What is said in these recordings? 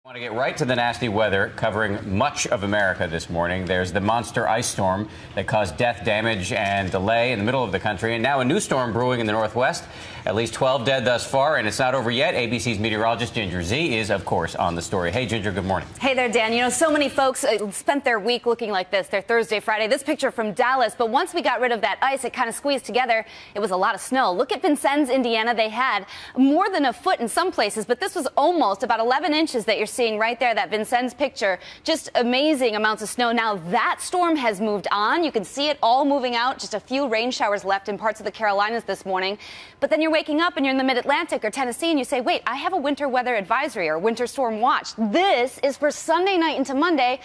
I want to get right to the nasty weather covering much of America this morning. There's the monster ice storm that caused death, damage, and delay in the middle of the country. And now a new storm brewing in the northwest. At least 12 dead thus far, and it's not over yet. ABC's meteorologist Ginger Zee is, of course, on the story. Hey, Ginger, good morning. Hey there, Dan. You know, so many folks spent their week looking like this, their Thursday, Friday. This picture from Dallas, but once we got rid of that ice, it kind of squeezed together. It was a lot of snow. Look at Vincennes, Indiana. They had more than a foot in some places, but this was almost about 11 inches that you're seeing right there, that Vincennes picture. Just amazing amounts of snow. Now, that storm has moved on. You can see it all moving out. Just a few rain showers left in parts of the Carolinas this morning. But then you're waking up and you're in the mid-Atlantic or Tennessee and you say, wait, I have a winter weather advisory or winter storm watch. This is for Sunday night into Monday,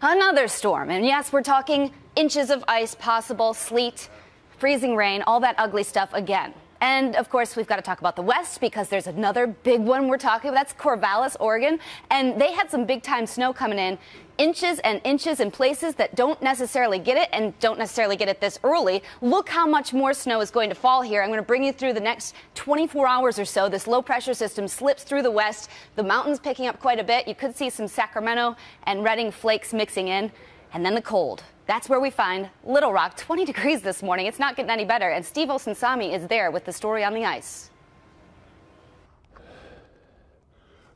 another storm. And yes, we're talking inches of ice possible, sleet, freezing rain, all that ugly stuff again. And, of course, we've got to talk about the West because there's another big one we're talking about. That's Corvallis, Oregon. And they had some big-time snow coming in, inches and inches in places that don't necessarily get it and don't necessarily get it this early. Look how much more snow is going to fall here. I'm going to bring you through the next 24 hours or so. This low-pressure system slips through the west. The mountains picking up quite a bit. You could see some Sacramento and Redding flakes mixing in. And then the cold. That's where we find Little Rock, 20 degrees this morning. It's not getting any better. And Steve Osunsami is there with the story on the ice.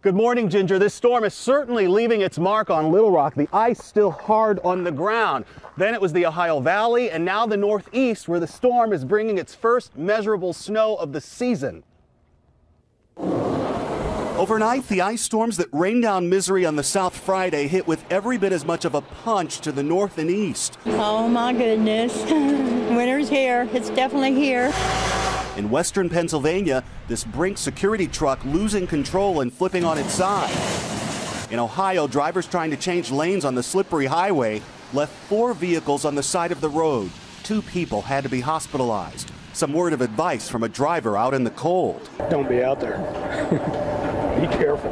Good morning, Ginger. This storm is certainly leaving its mark on Little Rock. The ice still hard on the ground. Then it was the Ohio Valley and now the Northeast, where the storm is bringing its first measurable snow of the season. Overnight, the ice storms that rained down misery on the South Friday hit with every bit as much of a punch to the north and east. Oh my goodness. Winter's here. It's definitely here. In western Pennsylvania, this Brink security truck losing control and flipping on its side. In Ohio, drivers trying to change lanes on the slippery highway left 4 vehicles on the side of the road. 2 people had to be hospitalized. Some word of advice from a driver out in the cold. Don't be out there. Be careful.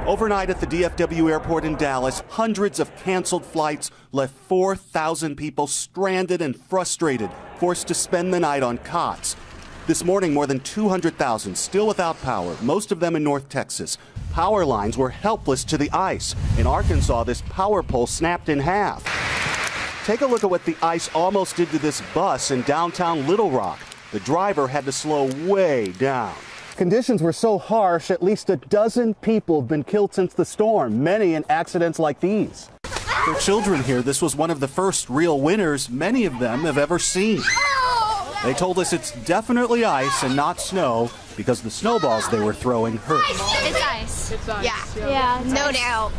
Overnight at the DFW airport in Dallas, hundreds of canceled flights left 4,000 people stranded and frustrated, forced to spend the night on cots. This morning, more than 200,000 still without power, most of them in North Texas. Power lines were helpless to the ice. In Arkansas, this power pole snapped in half. Take a look at what the ice almost did to this bus in downtown Little Rock. The driver had to slow way down. Conditions were so harsh, at least a dozen people have been killed since the storm, many in accidents like these. For children here, this was one of the first real winters many of them have ever seen. They told us it's definitely ice and not snow because the snowballs they were throwing hurt. It's ice. It's ice. Yeah, no doubt.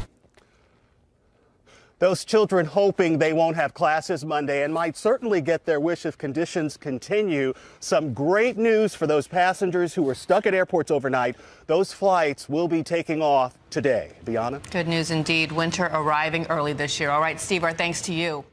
Those children hoping they won't have classes Monday and might certainly get their wish if conditions continue. Some great news for those passengers who were stuck at airports overnight. Those flights will be taking off today. Bianna? Good news indeed. Winter arriving early this year. All right, Steve, our thanks to you.